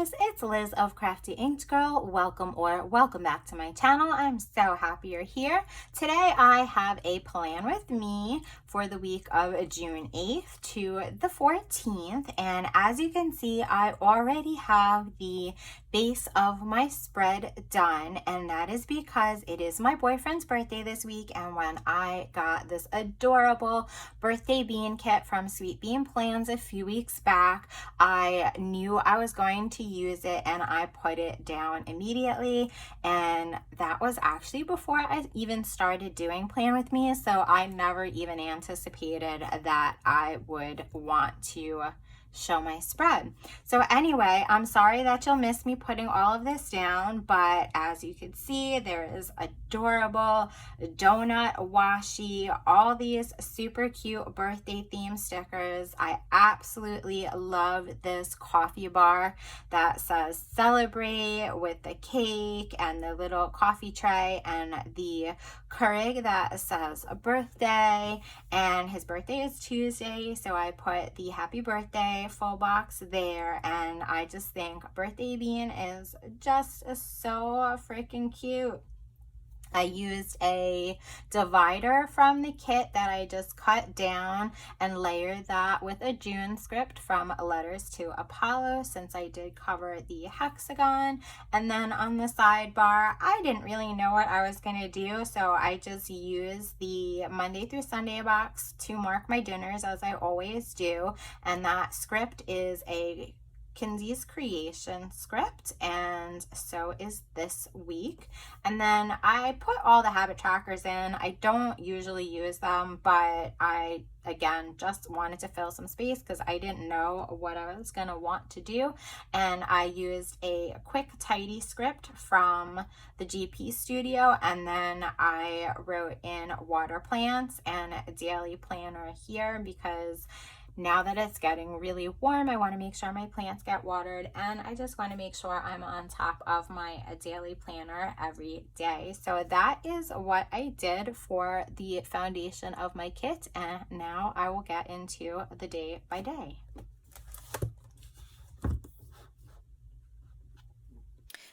guys, it's Liz of Crafty Inked Girl. Welcome back to my channel. I'm so happy you're here. Today I have a plan with me for the week of June 8th to the 14th, and as you can see, I already have the base of my spread done, and that is because it is my boyfriend's birthday this week, and when I got this adorable birthday bean kit from Sweet Bean Plans a few weeks back, I knew I was going to use it and I put it down immediately, and that was actually before I even started doing Plan With Me, so I never even anticipated that I would want to show my spread. So anyway, I'm sorry that you'll miss me putting all of this down, but as you can see, there is adorable donut washi, all these super cute birthday theme stickers. I absolutely love this coffee bar that says celebrate with the cake and the little coffee tray, and the Keurig that says a birthday, and his birthday is Tuesday, so I put the happy birthday full box there, and I just think birthday bean is just so freaking cute. I used a divider from the kit that I just cut down and layered that with a June script from Letters to Apollo, since I did cover the hexagon. And then on the sidebar, I didn't really know what I was going to do, so I just used the Monday through Sunday box to mark my dinners, as I always do. And that script is a Kinsey's Creation script, and so is this week. And then I put all the habit trackers in. I don't usually use them, but I again just wanted to fill some space because I didn't know what I was going to want to do, and I used a quick tidy script from the GP Studio, and then I wrote in water plants and daily planner here because now that it's getting really warm, I want to make sure my plants get watered, and I just want to make sure I'm on top of my daily planner every day. So that is what I did for the foundation of my kit, and now I will get into the day by day.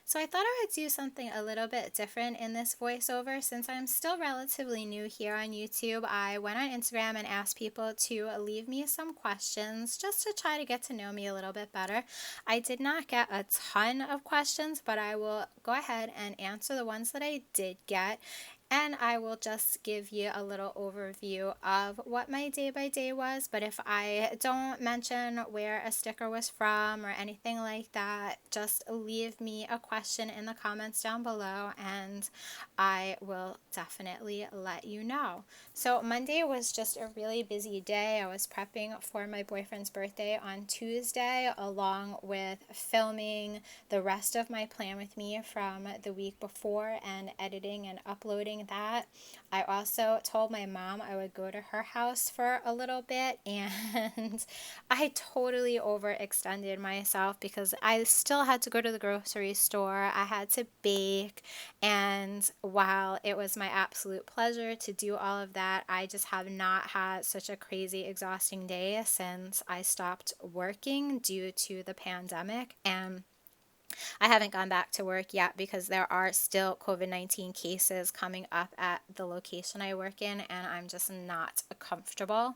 So I thought I would do something a little bit different in this voiceover. Since I'm still relatively new here on YouTube, I went on Instagram and asked people to leave me some questions just to try to get to know me a little bit better. I did not get a ton of questions, but I will go ahead and answer the ones that I did get. And I will just give you a little overview of what my day by day was. But if I don't mention where a sticker was from or anything like that, just leave me a question in the comments down below and I will definitely let you know. So Monday was just a really busy day. I was prepping for my boyfriend's birthday on Tuesday, along with filming the rest of my Plan With Me from the week before and editing and uploading that. I also told my mom I would go to her house for a little bit, and I totally overextended myself because I still had to go to the grocery store. I had to bake, and while it was my absolute pleasure to do all of that, I just have not had such a crazy exhausting day since I stopped working due to the pandemic. And I haven't gone back to work yet because there are still COVID-19 cases coming up at the location I work in, and I'm just not comfortable.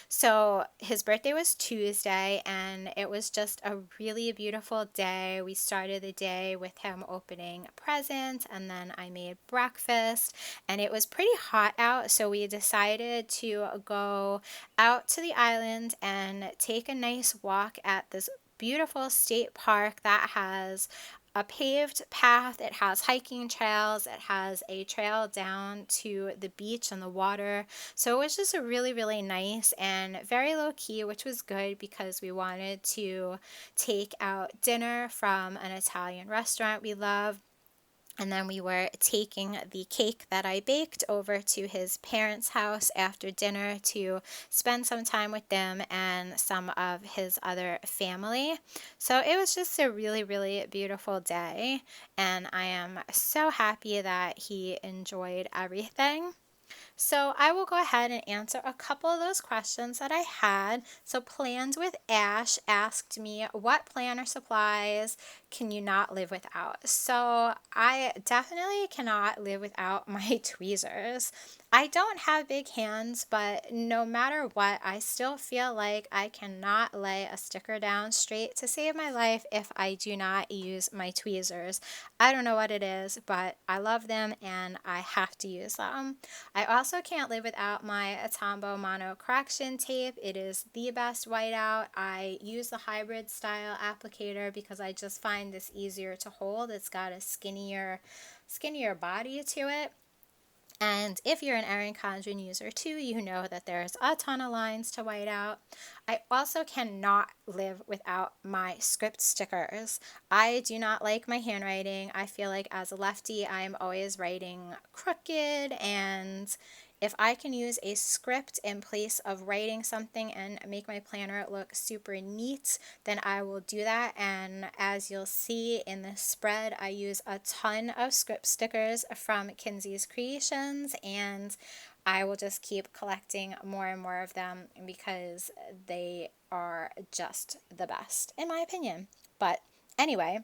So his birthday was Tuesday, and it was just a really beautiful day. We started the day with him opening presents, and then I made breakfast, and it was pretty hot out, so we decided to go out to the island and take a nice walk at this beautiful state park that has a paved path, it has hiking trails, it has a trail down to the beach and the water. So it was just a really, really nice and very low key, which was good because we wanted to take out dinner from an Italian restaurant we love. And then we were taking the cake that I baked over to his parents' house after dinner to spend some time with them and some of his other family. So it was just a really, really beautiful day, and I am so happy that he enjoyed everything. So I will go ahead and answer a couple of those questions that I had. So Plans with Ash asked me, what planner supplies can you not live without? So I definitely cannot live without my tweezers. I don't have big hands, but no matter what, I still feel like I cannot lay a sticker down straight to save my life if I do not use my tweezers. I don't know what it is, but I love them and I have to use them. I also can't live without my Tombow Mono Correction Tape. It is the best whiteout. I use the hybrid style applicator because I just find this easier to hold. It's got a skinnier body to it. And if you're an Erin Condren user too, you know that there's a ton of lines to white out. I also cannot live without my script stickers. I do not like my handwriting. I feel like as a lefty, I'm always writing crooked, and if I can use a script in place of writing something and make my planner look super neat, then I will do that. And as you'll see in this spread, I use a ton of script stickers from Kinsey's Creations, and I will just keep collecting more and more of them because they are just the best, in my opinion. But anyway,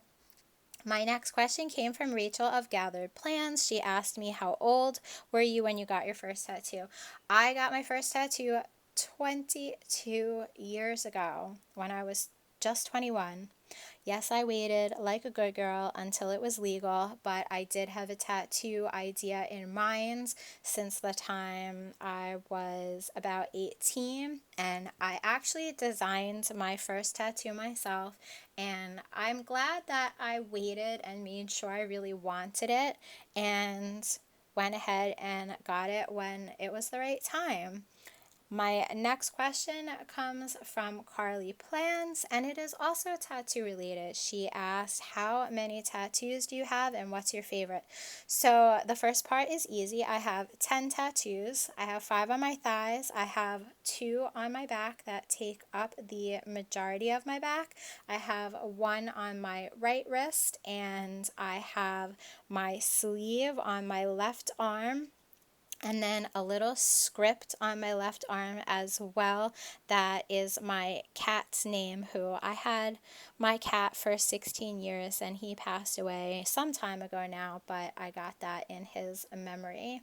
my next question came from Rachel of Gathered Plans. She asked me, how old were you when you got your first tattoo? I got my first tattoo 22 years ago when I was just 21. Yes, I waited like a good girl until it was legal, but I did have a tattoo idea in mind since the time I was about 18, and I actually designed my first tattoo myself, and I'm glad that I waited and made sure I really wanted it and went ahead and got it when it was the right time. My next question comes from Carly Plans, and it is also tattoo related. She asked, how many tattoos do you have and what's your favorite? So the first part is easy. I have 10 tattoos. I have 5 on my thighs. I have 2 on my back that take up the majority of my back. I have 1 on my right wrist, and I have my sleeve on my left arm, and then a little script on my left arm as well. That is my cat's name, who I had my cat for 16 years and he passed away some time ago now, but I got that in his memory.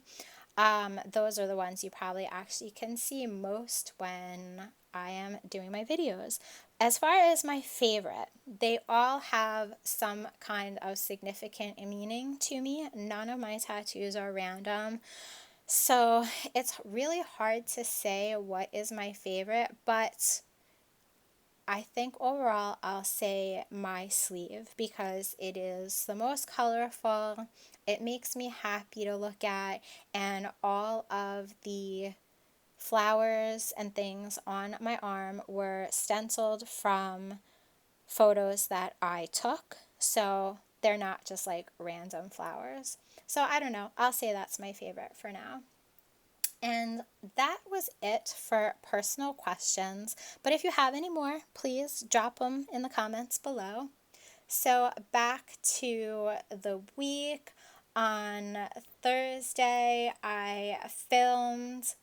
Those are the ones you probably actually can see most when I am doing my videos. As far as my favorite, they all have some kind of significant meaning to me. None of my tattoos are random. So it's really hard to say what is my favorite, but I think overall I'll say my sleeve because it is the most colorful. It makes me happy to look at, and all of the flowers and things on my arm were stenciled from photos that I took. So they're not just like random flowers. So I don't know. I'll say that's my favorite for now. And that was it for personal questions. But if you have any more, please drop them in the comments below. So back to the week. On Thursday, I filmed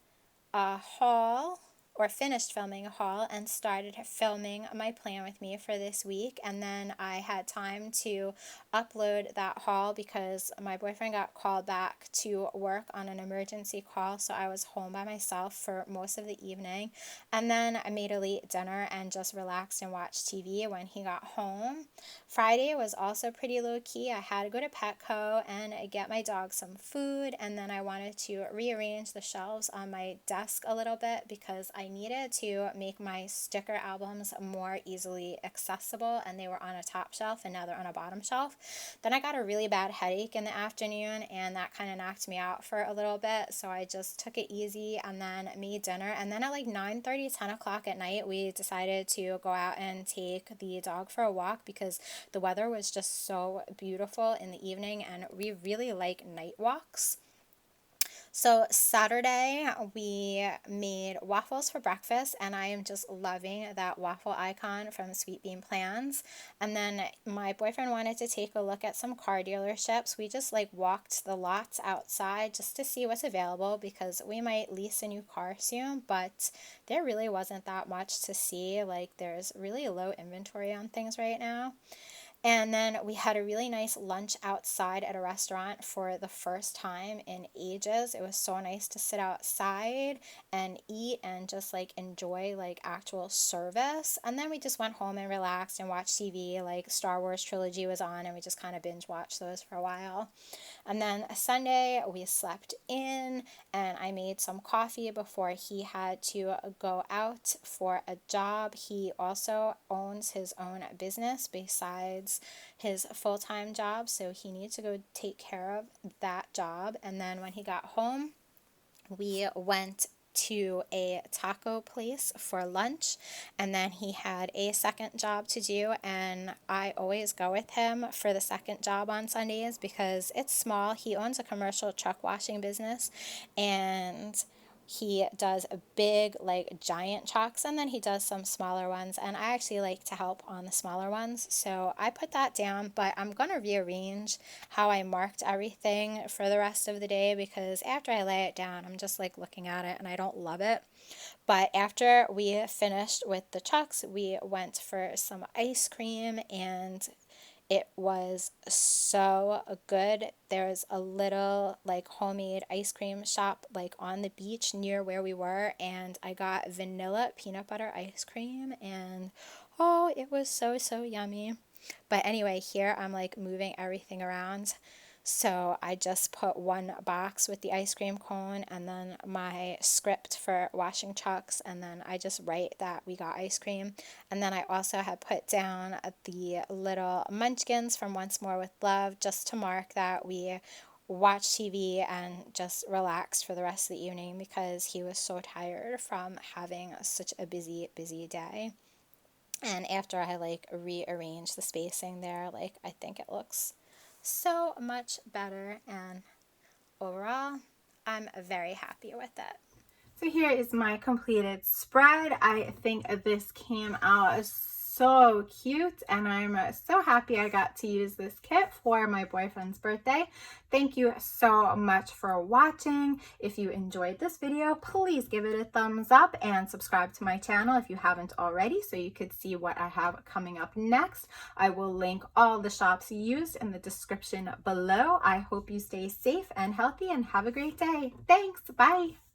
a haul, or finished filming a haul, and started filming my plan with me for this week. And then I had time to upload that haul because my boyfriend got called back to work on an emergency call, so I was home by myself for most of the evening. And then I made a late dinner and just relaxed and watched TV when he got home. Friday was also pretty low-key. I had to go to Petco and get my dog some food, and then I wanted to rearrange the shelves on my desk a little bit because I needed to make my sticker albums more easily accessible, and they were on a top shelf and now they're on a bottom shelf. Then I got a really bad headache in the afternoon, and that kind of knocked me out for a little bit, so I just took it easy and then made dinner. And then at like 9:30, 10 o'clock at night, we decided to go out and take the dog for a walk because the weather was just so beautiful in the evening, and we really like night walks. So Saturday we made waffles for breakfast, and I am just loving that waffle icon from Sweet Bean Plans. And then my boyfriend wanted to take a look at some car dealerships. We just like walked the lots outside just to see what's available because we might lease a new car soon, but there really wasn't that much to see. Like there's really low inventory on things right now. And then we had a really nice lunch outside at a restaurant for the first time in ages. It was so nice to sit outside and eat and just like enjoy like actual service. And then we just went home and relaxed and watched TV. Like Star Wars trilogy was on, and we just kind of binge watched those for a while. And then Sunday, we slept in, and I made some coffee before he had to go out for a job. He also owns his own business besides his full time job, so he needs to go take care of that job. And then when he got home, we went to a taco place for lunch, and then he had a second job to do, and I always go with him for the second job on Sundays because it's small. He owns a commercial truck washing business, and he does a big, like giant trucks, and then he does some smaller ones. And I actually like to help on the smaller ones. So I put that down, but I'm going to rearrange how I marked everything for the rest of the day because after I lay it down, I'm just like looking at it and I don't love it. But after we finished with the chucks, we went for some ice cream, and it was so good. There's a little like homemade ice cream shop like on the beach near where we were, and I got vanilla peanut butter ice cream, and oh, it was so yummy. But anyway, here I'm like moving everything around. So I just put one box with the ice cream cone and then my script for washing chucks, and then I just write that we got ice cream. And then I also had put down the little munchkins from Once More with Love just to mark that we watched TV and just relaxed for the rest of the evening because he was so tired from having such a busy day. And after I like rearrange the spacing there, like I think it looks so much better, and overall I'm very happy with it. So here is my completed spread. I think this came out so cute, and I'm so happy I got to use this kit for my boyfriend's birthday. Thank you so much for watching. If you enjoyed this video, please give it a thumbs up and subscribe to my channel if you haven't already so you could see what I have coming up next. I will link all the shops used in the description below. I hope you stay safe and healthy and have a great day. Thanks. Bye.